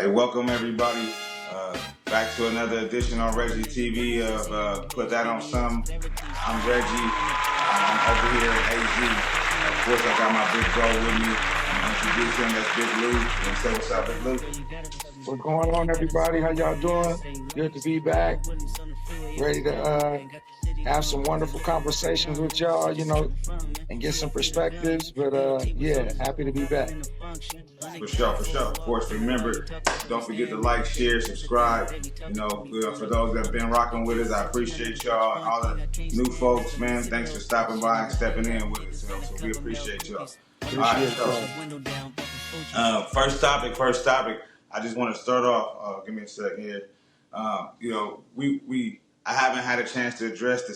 Hey, welcome everybody back to another edition on RggiTV of Put That On Some. I'm Reggie. I'm over here at AG. Of course, I got my big bro with me. I'm introduce him. That's Big Lou. And say what's up, Big Lou. What's going on, everybody? How y'all doing? Good to be back. Ready to have some wonderful conversations with y'all, and get some perspectives. But yeah, happy to be back. For sure. Of course, remember, don't forget to like, share, subscribe. For those that have been rocking with us, I appreciate y'all. And all the new folks, man, thanks for stopping by and stepping in with us. So we appreciate y'all. First topic. I just want to start off. Give me a second here. I haven't had a chance to address the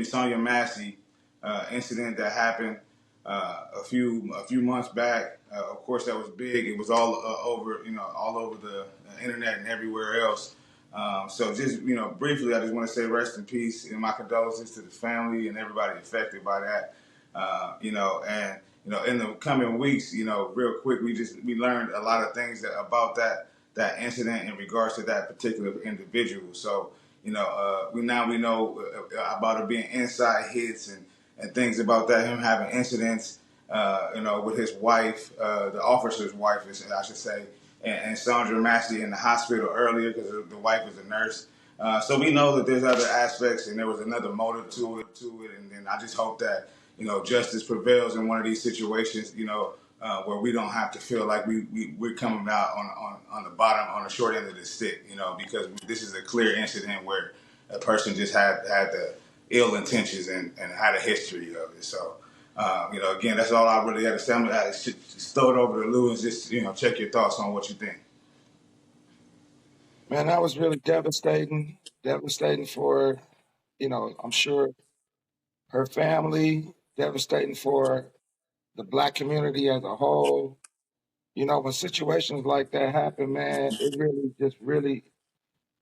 Sonya Massey incident that happened a few months back. Of course, that was big. It was all over the internet and everywhere else. So just briefly, I just want to say rest in peace and my condolences to the family and everybody affected by that. In the coming weeks, real quick, we learned a lot of things about that incident in regards to that particular individual. So, we know about it being inside hits and things about that, him having incidents, with his wife, the officer's wife, I should say, and Sonya Massey in the hospital earlier because the wife was a nurse. So we know that there's other aspects and there was another motive to it. And then I just hope that, justice prevails in one of these situations, where we don't have to feel like we're coming out on the bottom, on the short end of the stick, because this is a clear incident where a person just had the ill intentions and had a history of it. So, again, that's all I really had to say. I'm going to just throw it over to Lou and just, check your thoughts on what you think. Man, that was really devastating for, I'm sure her family, devastating for the Black community as a whole. When situations like that happen, man, it really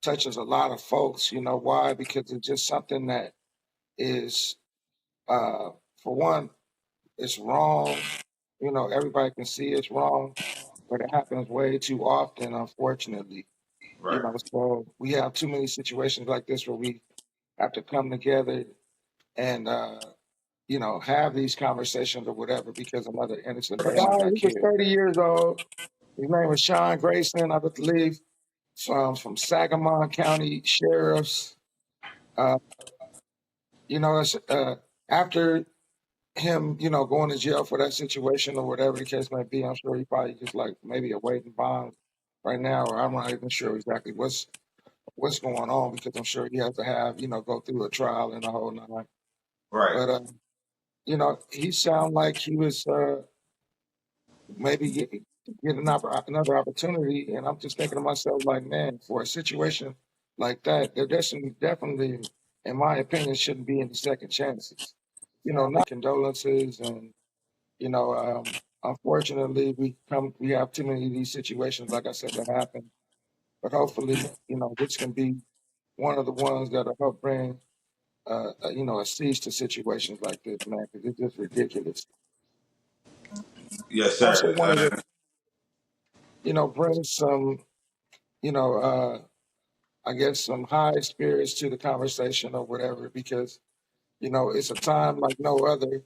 touches a lot of folks. You know why? Because it's just something that is, for one, it's wrong. Everybody can see it's wrong, but it happens way too often, unfortunately. Right. So we have too many situations like this where we have to come together and, have these conversations or whatever because another innocent person got killed. He was 30 years old. His name was Sean Grayson, I believe, from Sangamon County Sheriff's. After him, going to jail for that situation or whatever the case might be, I'm sure he probably just like maybe awaiting bond right now, or I'm not even sure exactly what's going on because I'm sure he has to have, go through a trial and a whole nine. Right. But, he sounded like he was maybe get another opportunity. And I'm just thinking to myself, like, man, for a situation like that, there definitely, in my opinion, shouldn't be any second chances. Not condolences and, unfortunately, we have too many of these situations, like I said, that happen. But hopefully, this can be one of the ones that'll help bring, a cease to situations like this, man, because it's just ridiculous. Yes, sir. Also wanted to, bring some, I guess some high spirits to the conversation or whatever, because, it's a time like no other,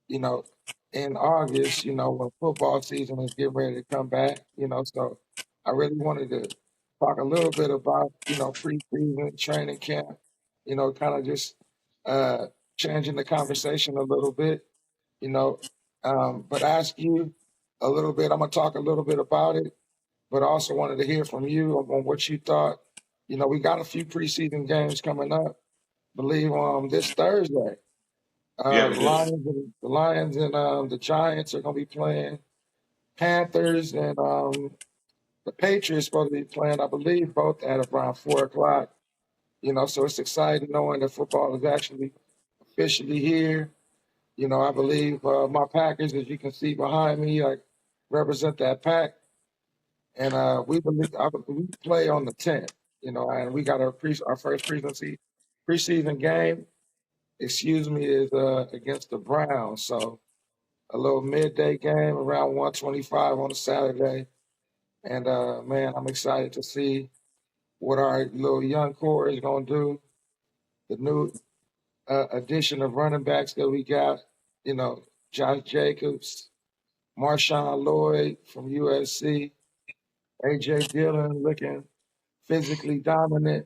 in August, when football season is getting ready to come back, so I really wanted to talk a little bit about, preseason training camp, kind of just changing the conversation a little bit, but ask you a little bit. I'm going to talk a little bit about it, but I also wanted to hear from you on what you thought. We got a few preseason games coming up, I believe this Thursday. The Lions and the Giants are going to be playing. Panthers and the Patriots supposed to be playing, I believe, both at around 4 o'clock. So it's exciting knowing that football is actually officially here. I believe my Packers, as you can see behind me, I represent that pack. And we play on the 10th, and we got our first preseason game, is against the Browns. So a little midday game around 1:25 on a Saturday. And man, I'm excited to see what our little young core is gonna do. The new addition of running backs that we got, you know, Josh Jacobs, Marshawn Lloyd from USC, AJ Dillon looking physically dominant,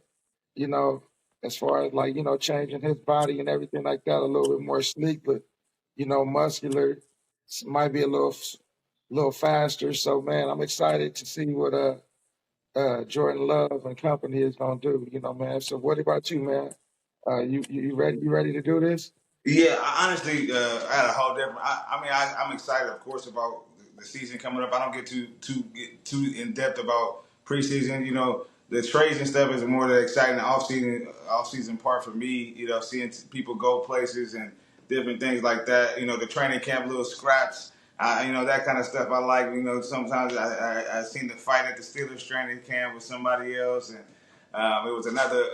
you know, as far as like, you know, changing his body and everything like that, a little bit more sleek, but, you know, muscular, might be a little faster. So man, I'm excited to see what Jordan Love and company is gonna do, you know, man. So what about you, man? You ready? You ready to do this? Yeah, I honestly, I had a whole different. I'm excited, of course, about the season coming up. I don't get too in depth about preseason. You know, the trades and stuff is more the exciting off season part for me. You know, seeing people go places and different things like that. You know, the training camp little scraps. You know, that kind of stuff I like. You know, sometimes I seen the fight at the Steelers training camp with somebody else, and it was another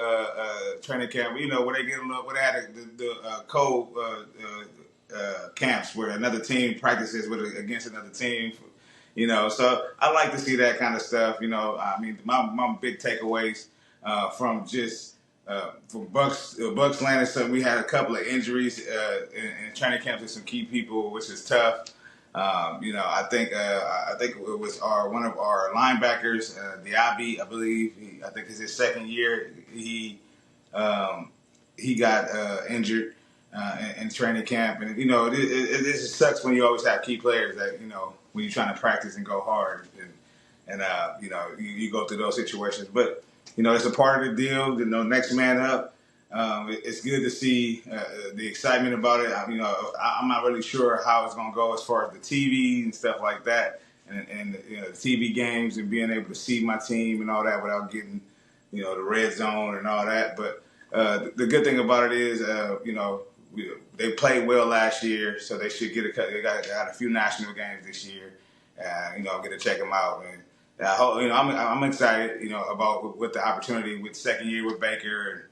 training camp, you know, where where they had the co camps where another team practices against another team, you know. So I like to see that kind of stuff, you know. I mean, my big takeaways from Bucks landing. So we had a couple of injuries in training camps with some key people, which is tough. You know, I think it was one of our linebackers, Diaby, I believe. I think it's his second year. He got injured in training camp, and you know, it just sucks when you always have key players that, you know, when you're trying to practice and go hard, and you know, you go through those situations. But you know, it's a part of the deal. You know, next man up. It's good to see the excitement about it. You know, I'm not really sure how it's going to go as far as the TV and stuff like that, and you know, the TV games and being able to see my team and all that without getting, you know, the red zone and all that. But the good thing about it is, you know, they played well last year, so they should get they got a few national games this year. You know, I'll get to check them out. And you know, I'm excited, you know, about with the opportunity with second year with Baker and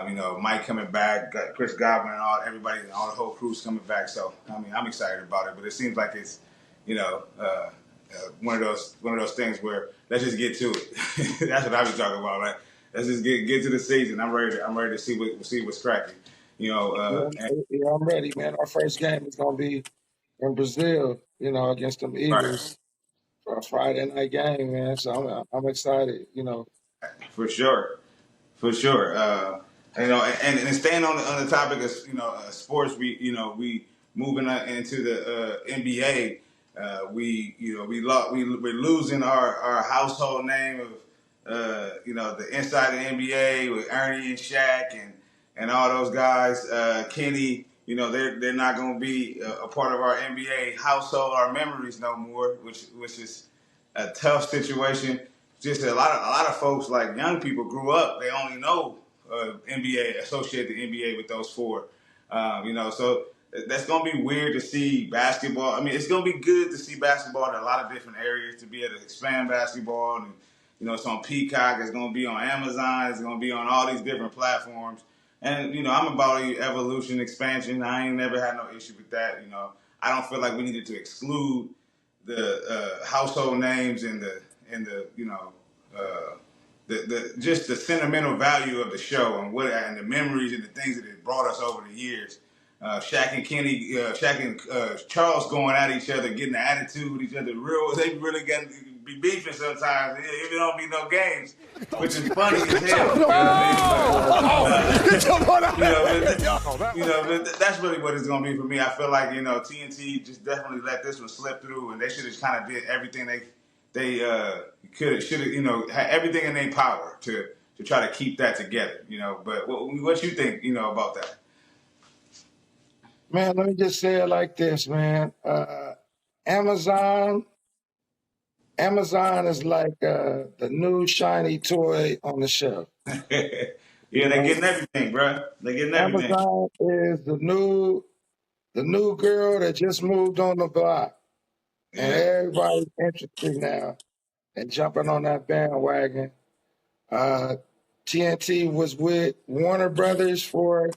you know, Mike coming back, got Chris Godwin and everybody, all the whole crew's coming back. So I mean, I'm excited about it. But it seems like it's, you know, one of those things where let's just get to it. That's what I was talking about. Like, let's just get to the season. I'm ready to see what's cracking. You know, Yeah, I'm ready, man. Our first game is gonna be in Brazil, you know, against them right. Eagles for a Friday night game, man. So I'm excited, you know. For sure. For sure. You know, and staying on the topic of, you know, sports, we moving into the NBA. We're losing our household name of you know, the inside of the NBA with Ernie and Shaq and all those guys. Kenny, you know, they're not going to be a part of our NBA household, our memories no more, which is a tough situation. Just a lot of folks, like young people, grew up. They only know NBA, associate the NBA with those four. You know, so that's gonna be weird to see basketball. I mean, it's gonna be good to see basketball in a lot of different areas, to be able to expand basketball. And you know, it's on Peacock. It's gonna be on Amazon. It's gonna be on all these different platforms. And you know, I'm about evolution, expansion. I ain't never had no issue with that. You know, I don't feel like we needed to exclude the household names and the you know, the just the sentimental value of the show and the memories and the things that it brought us over the years. Shaq and Kenny, Shaq and Charles going at each other, getting the attitude with each other. They really got to be beefing sometimes. If it don't be no games, which is funny as hell. You know, that's really what it's gonna be for me. I feel like, you know, TNT just definitely let this one slip through, and they should have kind of did everything they should have, you know, had everything in their power to try to keep that together, you know. But what you think, you know, about that? Man, let me just say it like this, man. Amazon is like the new shiny toy on the shelf. Yeah, they're getting everything, bro. They're getting everything. Amazon is the new girl that just moved on the block, and Yeah, everybody's interested now and jumping on that bandwagon. TNT was with Warner Brothers for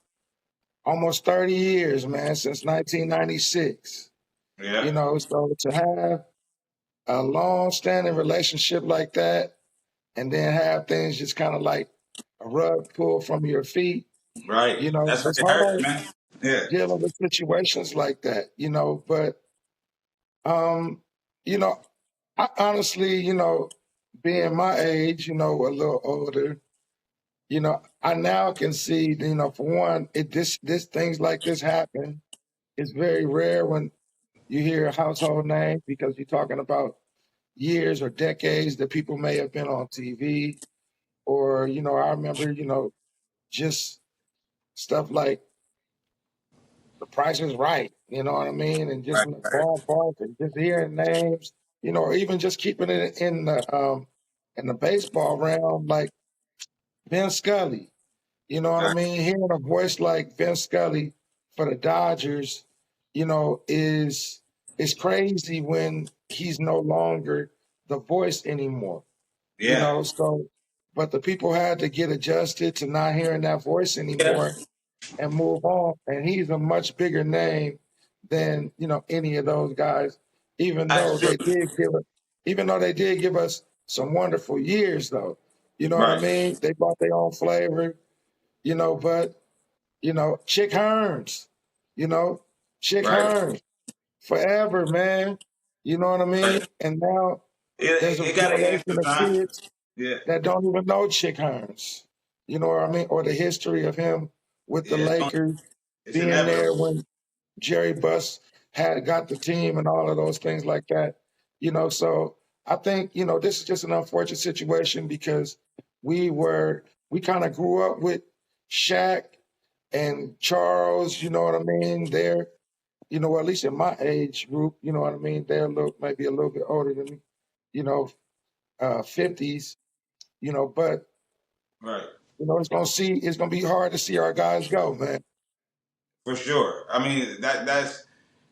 almost 30 years, man, since 1996. yeah, You know, so to have a long-standing relationship like that, and then have things just kind of like a rug pulled from your feet. Right. You know, That's what it's it hurts, hard man. Yeah. dealing with situations like that. You know, but um, you know, I honestly, being my age, a little older, I now can see, for one, this things like this happen. It's very rare when you hear a household name because you're talking about years or decades that people may have been on TV, or I remember, just stuff like The Price is Right, you know what I mean, and just Right. in the Right. ballpark and just hearing names, or even just keeping it in the baseball realm, like Vin Scully. You know what I Right. mean? Hearing a voice like Vince Scully for the Dodgers, is crazy when he's no longer the voice anymore. Yeah. So but the people had to get adjusted to not hearing that voice Yeah. anymore and move on. And he's a much bigger name than, any of those guys, even though That's true. they did give us some wonderful years though. You know what I Right. mean? They brought their own flavor, but Chick Hearns, you know, Chick Right. Hearns, forever, man. You know what I Right. mean? And now there's a It got to end generation of sometime. kids Yeah. that don't even know Chick Hearns. You know what I mean? Or the history of him with the Yeah. Lakers It's being there inevitable. when Jerry Buss had got the team and all of those things like that. So I think, this is just an unfortunate situation because we kind of grew up with Shaq and Charles, you know what I mean? They're, at least in my age group, you know what I mean? They're maybe a little bit older than me, you know, 50s, but Right. it's gonna be hard to see our guys go, man. For sure. I mean, that's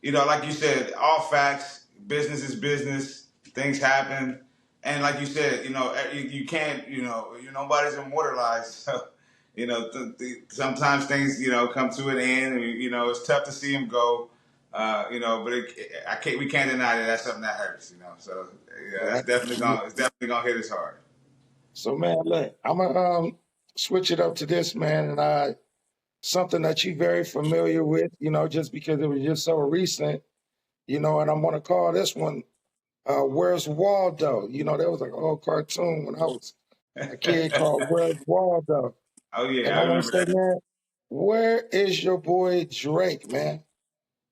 like you said, all facts. Business is business. Things happen, and like you said, you can't, nobody's immortalized. So, sometimes things, come to an end, and it's tough to see them go. But I can't. We can't deny that that's something that hurts. So yeah, Right. it's definitely gonna hit us hard. So man, look, I'm gonna switch it up to this, man, and something that you're very familiar with, just because it was just so recent, and I'm gonna call this one Where's Waldo? There was like an old cartoon when I was a kid called Where's Waldo? Oh yeah, And I I want to remember say, that. man, where is your boy Drake, man?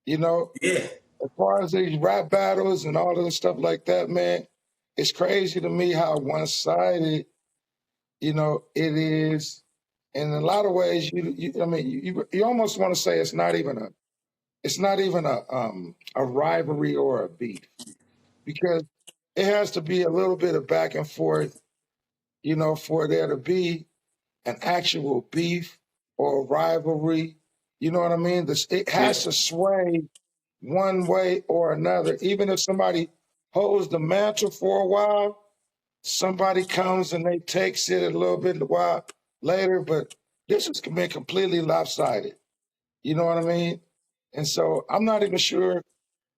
You know, Yeah, as far as these rap battles and all of the stuff like that, man, it's crazy to me how one-sided, it is. And in a lot of ways, I mean, you almost want to say it's not even a rivalry or a beef because it has to be a little bit of back and forth, for there to be an actual beef or a rivalry. You know what I mean? It yeah, has to sway one way or another. Even if somebody holds the mantle for a while, somebody comes and they takes it a little bit a while later. But this has been completely lopsided. You know what I mean? And so I'm not even sure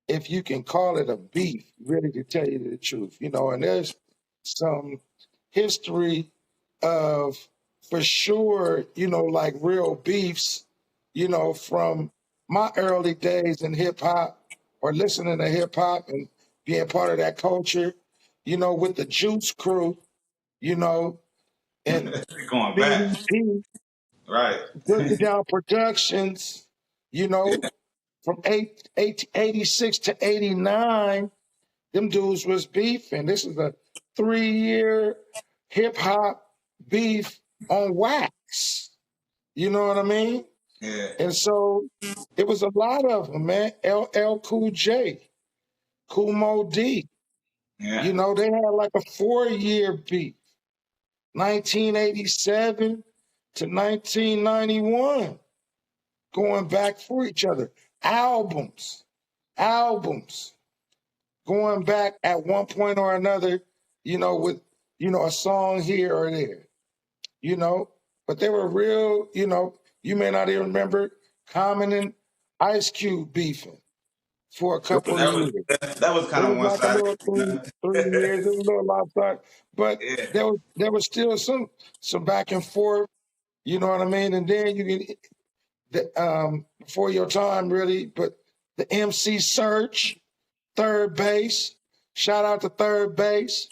if you can call it a beef, really, to tell you the truth. And there's some history of, for sure, like real beefs, from my early days in hip hop or listening to hip hop and being part of that culture, with the Juice Crew, you know, and going back. BDP, Right. Boogie Down Productions, you know, from 86 to 89, them dudes was beefing. This is a 3-year hip hop beef on wax. You know what I mean? Yeah. And so it was a lot of them, man. LL Cool J, Cool Mo D. Yeah. They had like a 4-year beef, 1987 to 1991, going back for each other. Albums, albums. Going back at one point or another, with, a song here or there, you know. But they were real, you may not even remember Common and Ice Cube beefing. for a couple of years. That was It kind of was one like a sided. little 3 years. It was a little lopsided, but Yeah. there was still some back and forth. You know what I mean? And then you get before your time really, but the MC search, third base. Shout out to third base.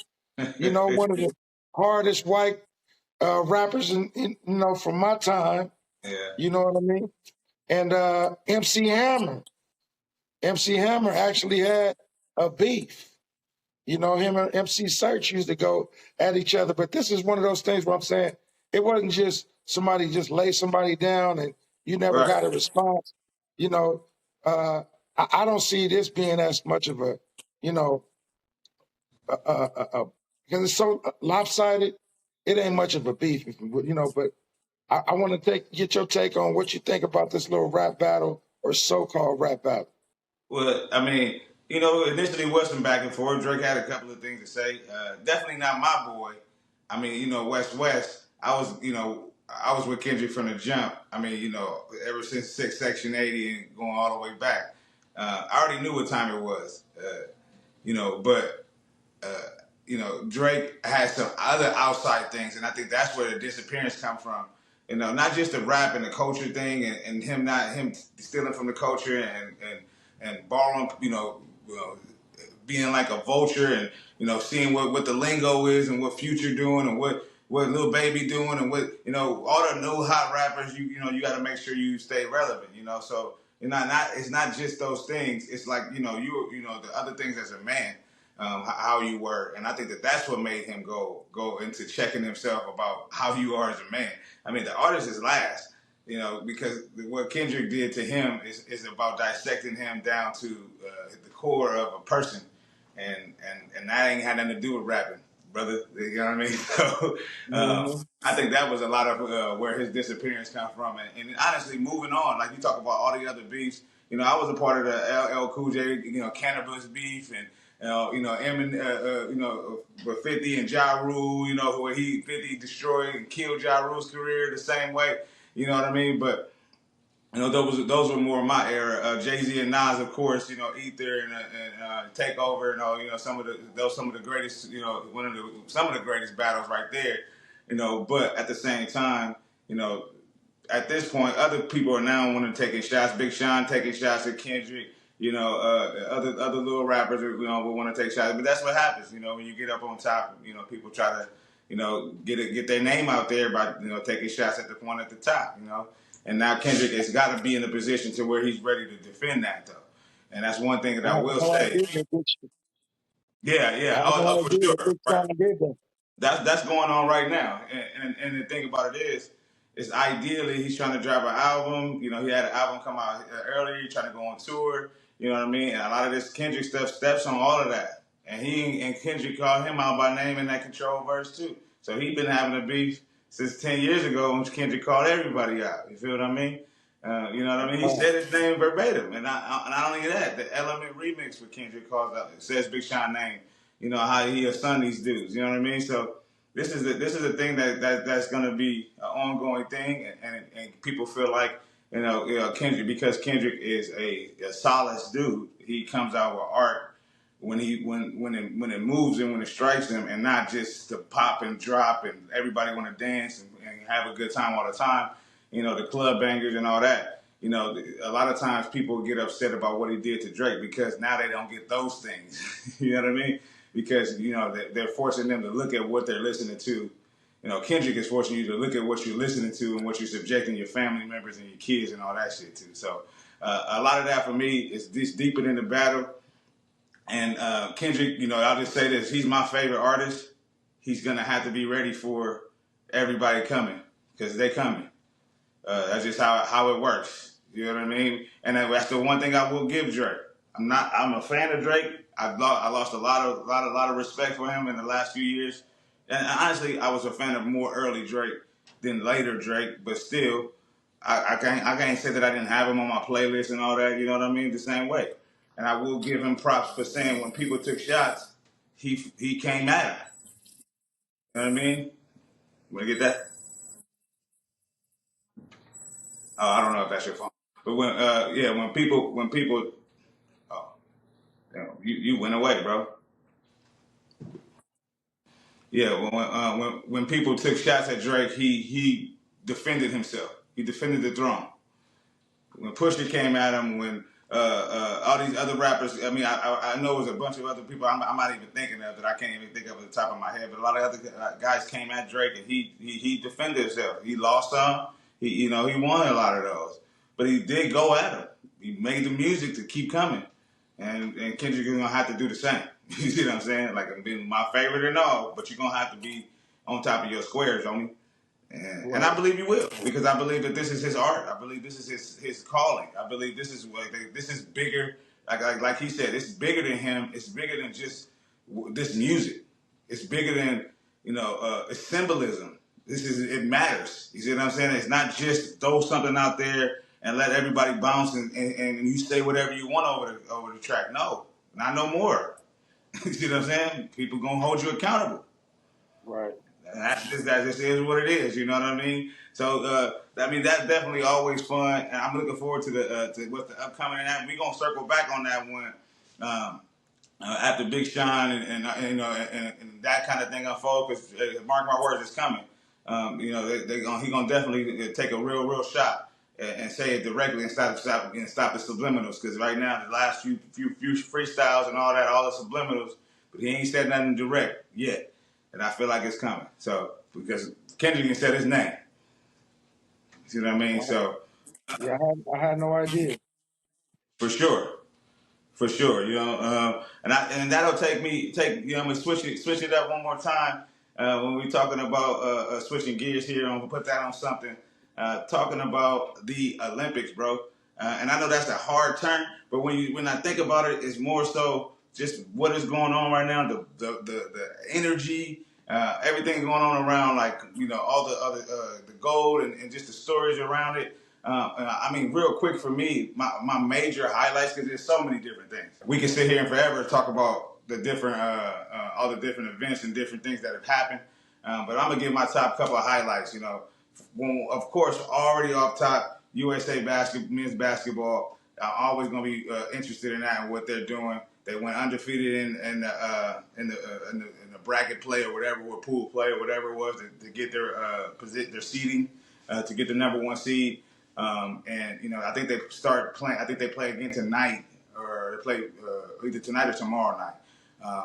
You know, one of the hardest white rappers from my time. Yeah. You know what I mean? And MC Hammer. MC Hammer actually had a beef. You know, him and MC Search used to go at each other. But this is one of those things where I'm saying it wasn't just somebody just lay somebody down and you never Right. got a response. You know, I don't see this being as much of a, you know, because it's so lopsided. It ain't much of a beef, you know. But I want to get your take on what you think about this little rap battle or so-called rap battle. Well, I mean, you know, initially was some back and forth. Drake had a couple of things to say. Definitely not my boy. I mean, you know, West. I was with Kendrick from the jump. I mean, you know, ever since Section 80 and going all the way back. I already knew what time it was. You know, but uh, you know, Drake has some other outside things, and I think that's where the disappearance come from. You know, not just the rap and the culture thing, and him stealing from the culture and borrowing, being like a vulture, and you know, seeing what the lingo is and what Future doing and what Lil Baby doing and what, you know, all the new hot rappers. You got to make sure you stay relevant. You know, so not it's not just those things. It's like, you know, the other things as a man, how you were, and I think that's what made him go into checking himself about how you are as a man. I mean, the artist is last, you know, because what Kendrick did to him is about dissecting him down to the core of a person, and that ain't had nothing to do with rapping, brother. You know what I mean? So Mm-hmm. I think that was a lot of where his disappearance come from, and honestly, moving on, like you talk about all the other beefs. You know, I was a part of the LL Cool J, you know, cannabis beef, and Eminem, with 50 and Ja Rule, you know, where 50 destroyed and killed Ja Rule's career the same way. You know what I mean? But you know, those were more my era. Jay-Z and Nas, of course, you know, Ether and Takeover, some of the greatest, you know, some of the greatest battles right there, you know. But at the same time, you know, at this point, other people are now wanting to taking shots. Big Sean taking shots at Kendrick. You know, other little rappers, you know, will want to take shots. But that's what happens, you know, when you get up on top. You know, people try to, you know, get their name out there by, you know, taking shots at the one at the top. You know, and now Kendrick has got to be in a position to where he's ready to defend that, though. And that's one thing that I I have will no say. idea what Yeah, I yeah, have no for idea sure. what Big Right. Sean did that. That's going on right now, and the thing about it is ideally he's trying to drop an album. You know, he had an album come out earlier. He's trying to go on tour. You know what I mean? And a lot of this Kendrick stuff steps on all of that. And Kendrick called him out by name in that Control verse too. So he's been having a beef since 10 years ago when Kendrick called everybody out. You feel what I mean? You know what I mean? He said his name verbatim, and not only that, the Element remix with Kendrick calls out, says Big Sean name. You know how he a son these dudes. You know what I mean? So this is a thing that's going to be an ongoing thing, and people feel like, Kendrick, because Kendrick is a solace dude. He comes out with art when it moves and when it strikes him, and not just to pop and drop and everybody want to dance and have a good time all the time. You know, the club bangers and all that. You know, a lot of times people get upset about what he did to Drake because now they don't get those things. You know what I mean? Because, you know, they're forcing them to look at what they're listening to. You know, Kendrick is forcing you to look at what you're listening to and what you're subjecting your family members and your kids and all that shit to. So a lot of that for me is this deeper in the battle. And Kendrick, you know, I'll just say this: he's my favorite artist. He's gonna have to be ready for everybody coming because they coming. That's just how it works. You know what I mean? And that's the one thing I will give Drake. I'm a fan of Drake. I lost a lot of respect for him in the last few years. And honestly, I was a fan of more early Drake than later Drake. But still, I can't say that I didn't have him on my playlist and all that. You know what I mean? The same way. And I will give him props for saying when people took shots, he came at him. You know what I mean? Want to get that? Oh, I don't know if that's your phone. But when people You went away, bro. Yeah, when people took shots at Drake, he defended himself. He defended the throne. When Pusha came at him, when all these other rappers, I mean, I know it was a bunch of other people I'm not even thinking of that I can't even think of at the top of my head, but a lot of other guys came at Drake and he defended himself. He lost some, he won a lot of those, but he did go at him. He made the music to keep coming, and Kendrick is gonna have to do the same. You see what I'm saying? Like, I'm being my favorite and all, but you're gonna have to be on top of your squares, homie. And I believe you will, because I believe that this is his art. I believe this is his calling. I believe this is this is bigger. Like he said, it's bigger than him. It's bigger than just this music. It's bigger than it's symbolism. It matters. You see what I'm saying? It's not just throw something out there and let everybody bounce and you say whatever you want over the track. No, not no more. You see what I'm saying? People gonna hold you accountable. Right. And that just is what it is. You know what I mean? So I mean, that's definitely always fun, and I'm looking forward to to what's the upcoming. And we're gonna circle back on that one after Big Sean and that kind of thing unfold. Because mark my words, it's coming. He gonna definitely take a real shot and say it directly and stop the subliminals. Because right now, the last few freestyles and all that, all the subliminals, but he ain't said nothing direct yet. And I feel like it's coming. So, because Kendrick even said his name. See what I mean? So, yeah, I had no idea. for sure. For sure, and that'll take I'm gonna switch it up one more time when we're talking about switching gears here. I'm gonna put that on something, talking about the Olympics, bro. And I know that's a hard turn, but when I think about it, it's more so just what is going on right now, the energy, everything going on around, like all the other the gold and just the stories around it. I mean, real quick for me, my major highlights, because there's so many different things. We can sit here and forever talk about the different, all the different events and different things that have happened. But I'm gonna give my top couple of highlights. Of course, already off top, USA men's basketball. I'm always gonna be interested in that and what they're doing. They went undefeated in the bracket play or whatever, or pool play or whatever it was to get their seeding to get the number one seed. I think they start playing. I think they play again tonight, or they play either tonight or tomorrow night.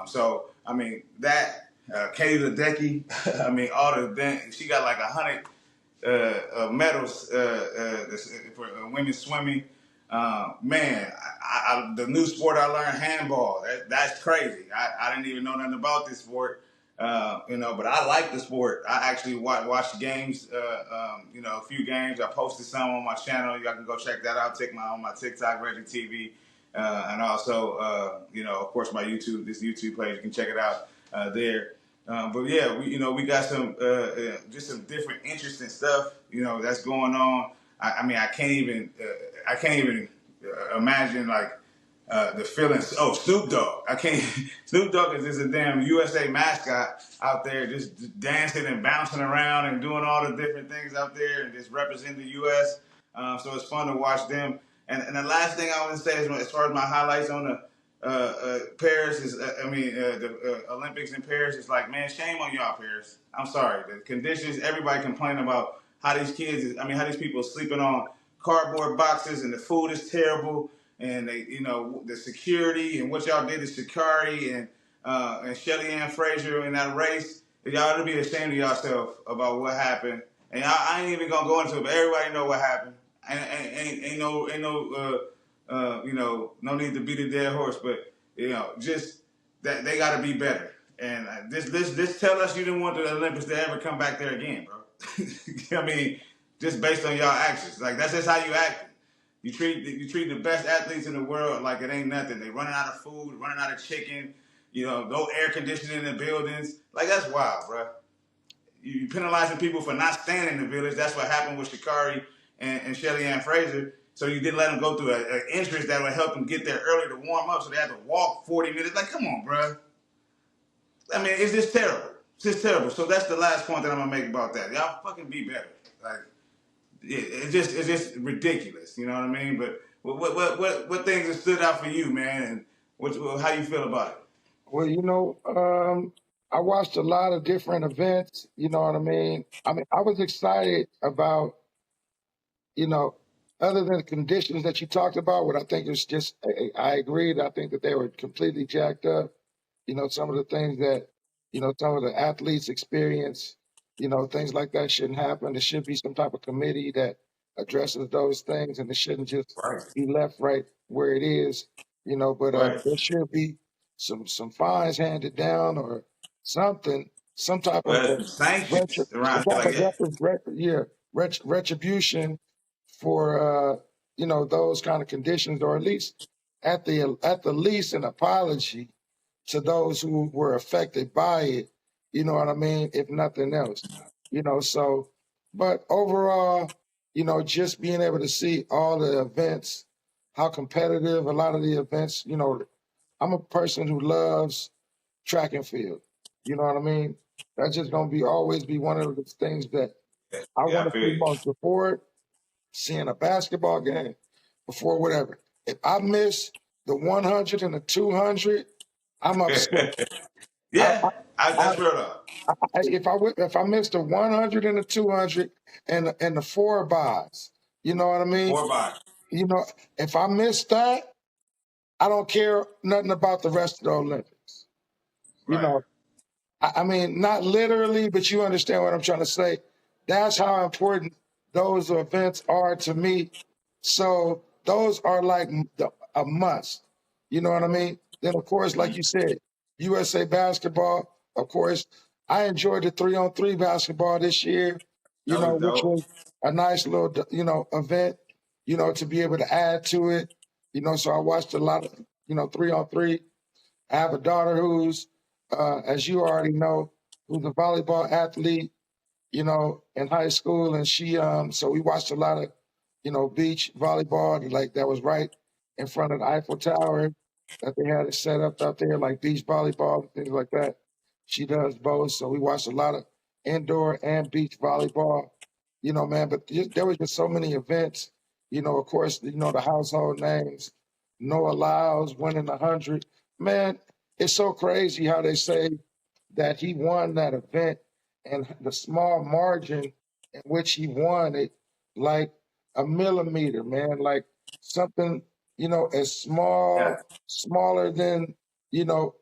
So I mean that Katie Ledecky, I mean she got like 100 medals for women's swimming. Man, the new sport I learned, handball. That's crazy. I didn't even know nothing about this sport. But I like the sport. I actually watched games, a few games. I posted some on my channel. Y'all can go check that out. On my TikTok, RggiTV, and also, of course, my YouTube, this YouTube page. You can check it out there. But yeah, we got some just some different interesting stuff, that's going on. I mean, I can't even imagine like. The feelings. Oh, Snoop Dogg. Snoop Dogg is just a damn USA mascot out there, just dancing and bouncing around and doing all the different things out there and just representing the US. So it's fun to watch them. And the last thing I want to say is, as far as my highlights on the Paris is, the Olympics in Paris is like, man, shame on y'all, Paris. I'm sorry. The conditions. Everybody complaining about how these people are sleeping on cardboard boxes and the food is terrible. And they, the security and what y'all did to Sha'Carri and Shelly Ann Frazier in that race, y'all ought to be ashamed of yourself about what happened. And I ain't even gonna go into it, but everybody know what happened. Ain't no need to beat a dead horse, but just that they got to be better. And this tell us you didn't want the Olympics to ever come back there again, bro. I mean, just based on y'all actions, like that's just how you act. You treat the best athletes in the world like it ain't nothing. They running out of food, running out of chicken, no air conditioning in the buildings. Like, that's wild, bro. You penalizing people for not staying in the village. That's what happened with Sha'Carri and Shelly Ann Frazier. So you didn't let them go through an entrance that would help them get there early to warm up, so they had to walk 40 minutes. Like, come on, bro. I mean, it's just terrible. It's just terrible. So that's the last point that I'm gonna make about that. Y'all fucking be better. Like, it's just ridiculous, you know what I mean? But what things have stood out for you, man? How you feel about it? Well, I watched a lot of different events. You know what I mean? I was excited about, you know, other than the conditions that you talked about, what I think is just, I agreed. I think that they were completely jacked up. Some of the things that, some of the athletes experience, things like that shouldn't happen. There should be some type of committee that addresses those things, and it shouldn't just Right. be left right where it is, but Right. there should be some fines handed down or something, some type of Well, some sanctions around it like that. retribution for those kind of conditions, or at least at the least an apology to those who were affected by it. You know what I mean? If nothing else, so. But overall, just being able to see all the events, how competitive a lot of the events. I'm a person who loves track and field. You know what I mean? That's just gonna be always be one of the things that I Yeah, want I to see feel most before seeing a basketball game, before whatever. If I miss the 100 and the 200, I'm upset. you. I, Yeah, I, that's real though. if I miss the 100 and the 200 and the four buys, you know what I mean? Four by. You know, if I miss that, I don't care nothing about the rest of the Olympics. You Right. know, I mean, not literally, but you understand what I'm trying to say. That's how important those events are to me. So those are like a must. You know what I mean? Then, of course, like you said, USA basketball. Of course, I enjoyed the 3-on-3 basketball this year. That was Which dope. was a nice little event. To be able to add to it. So I watched a lot of 3-on-3. I have a daughter who's, as you already know, who's a volleyball athlete, in high school. And so we watched a lot of, beach volleyball, like that was right in front of the Eiffel Tower that they had it set up out there, like beach volleyball and things like that. She does both. So we watched a lot of indoor and beach volleyball, man. But there was just so many events, of course, the household names, Noah Lyles winning 100. Man, it's so crazy how they say that he won that event and the small margin in which he won it, like a millimeter, man, like something, as Yeah. smaller than, you know,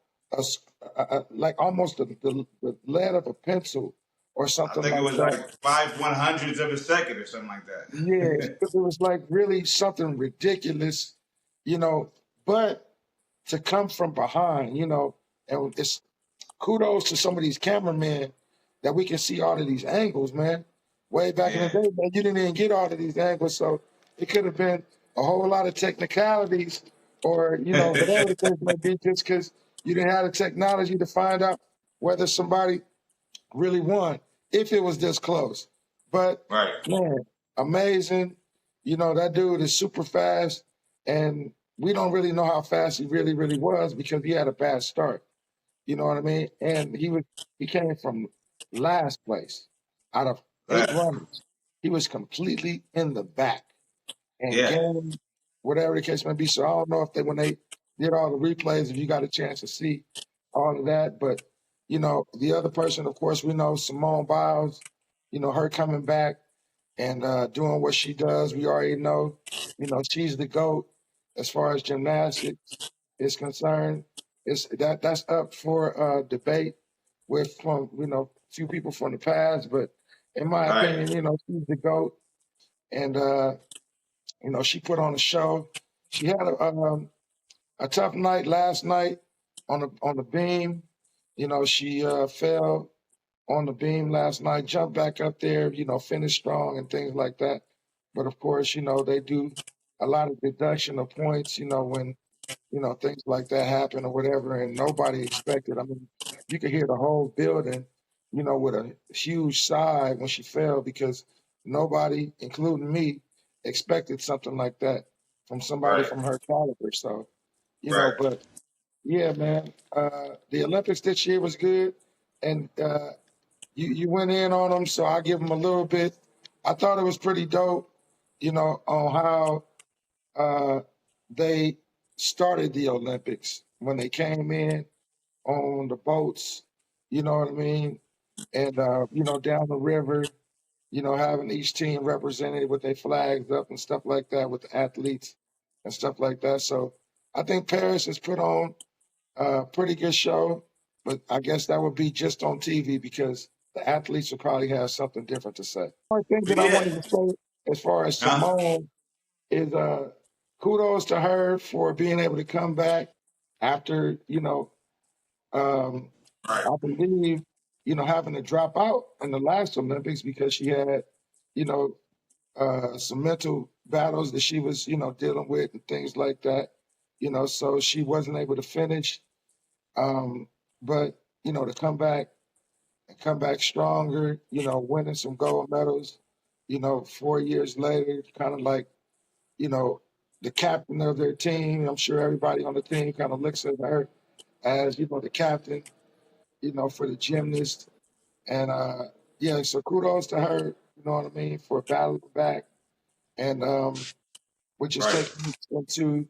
like almost the lead of a pencil or I something think it like was that. like 5/100ths of a second or something like Yeah, that. it was like really something ridiculous, you know, but to come from behind, and it's kudos to some of these cameramen that we can see all of these angles, man. Way back in the Yeah. day, man, you didn't even get all of these angles, so it could have been a whole lot of technicalities, or whatever the case may be, just because you didn't have the technology to find out whether somebody really won if it was this close. But Right. man, amazing. That dude is super fast, and we don't really know how fast he really, really was because he had a bad start. You know what I mean? And he came from last place out of 8 Right. runners. He was completely in the back and Yeah. game, whatever the case may be. So I don't know if when they did all the replays, if you got a chance to see all of that. But the other person, of course, we know Simone Biles. Her coming back and doing what she does. We already know, she's the GOAT as far as gymnastics is concerned. That's up for debate with from few people from the past, but in my Right. opinion, she's the GOAT, and she put on a show. She had a tough night last night on the beam. She fell on the beam last night, jumped back up there, finished strong and things like that. But of course, they do a lot of deduction of points, when, things like that happen or whatever, and nobody expected. I mean, you could hear the whole building, with a huge sigh when she fell because nobody, including me, expected something like that from somebody Right. from her caliber. So, Right. but yeah, man, the Olympics this year was good. And you went in on them, so I give them a little bit. I thought it was pretty dope, on how they started the Olympics. when they came in on the boats, you know what I mean? And, down the river, having each team represented with their flags up and stuff like that with the athletes and stuff like that. So I think Paris has put on a pretty good show, but I guess that would be just on TV because the athletes would probably have something different to say. One thing that I Yeah. wanted to say as far as Huh? Simone is kudos to her for being able to come back after, um, Right. I believe, having to drop out in the last Olympics because she had, you know, some mental battles that she was, dealing with and things like that. So she wasn't able to finish. Um, but, to come back and come back stronger, winning some gold medals, 4 years later, kind of like, you know, the captain of their team. I'm sure everybody on the team kind of looks at her as, the captain, for the gymnast. And yeah, so kudos to her, you know what I mean, for battling back. And which is Right. taking us into,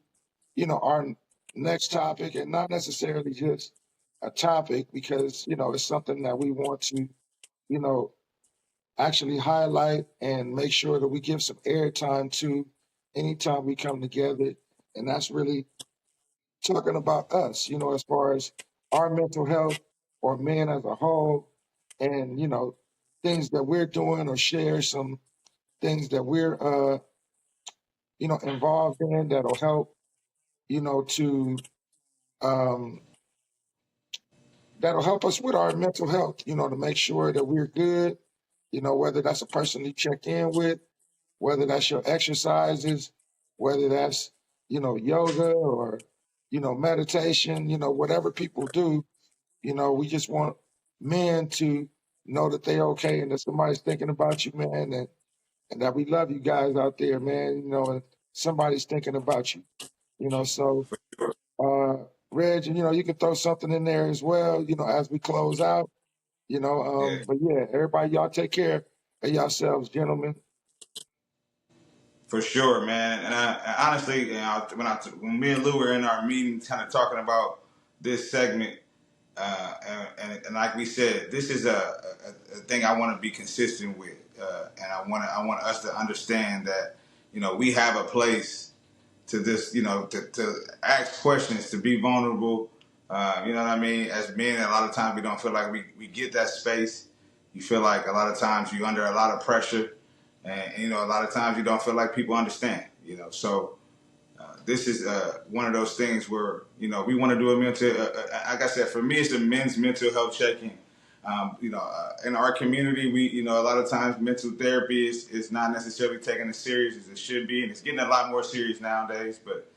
our next topic, and not necessarily just a topic because, it's something that we want to, you know, actually highlight and make sure that we give some airtime to anytime we come together. And that's really talking about us, as far as our mental health or men as a whole, and things that we're doing or share some things that we're involved in that'll help, to um that'll help us with our mental health, to make sure that we're good, whether that's a person you check in with, whether that's your exercises, whether that's, yoga or, meditation, whatever people do, we just want men to know that they're okay and that somebody's thinking about you, man, and that we love you guys out there, man, and somebody's thinking about you, so uh Reg, you can throw something in there as well, as we close out, Yeah. but yeah, everybody, y'all take care of yourselves, gentlemen. For sure, man. And honestly, when me and Lou were in our meeting, kind of talking about this segment, and like we said, this is a thing I want to be consistent with, and I want us to understand that we have a place to this, to ask questions, to be vulnerable. You know what I mean? As men, a lot of times we don't feel like we get that space. You feel like a lot of times you're under a lot of pressure, and a lot of times you don't feel like people understand. So this is one of those things where we want to do a mental. Like I said, for me, it's a men's mental health check-in. In our community, we a lot of times mental therapy is not necessarily taken as serious as it should be, and it's getting a lot more serious nowadays. But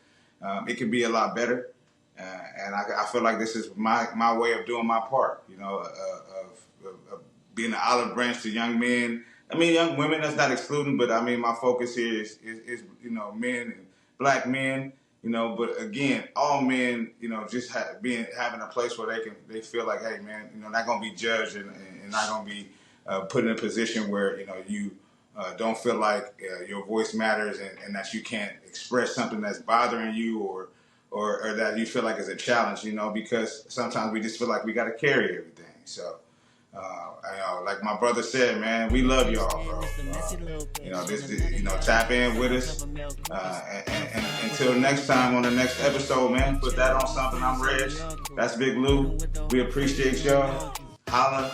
it can be a lot better, and I feel like this is my way of doing my part. Of being an olive branch to young men. I mean, young women. That's not excluding, but I mean, my focus here is men and black men. But again, all men, just having a place where they feel like, hey, man, not gonna be judged and not gonna be put in a position where you don't feel like your voice matters and that you can't express something that's bothering you or that you feel like is a challenge, because sometimes we just feel like we got to carry everything. So. Like my brother said, man, we love y'all, bro. Tap in with us. And until next time on the next episode, man, put that on something. I'm Reg. That's Big Lou. We appreciate y'all. Holla.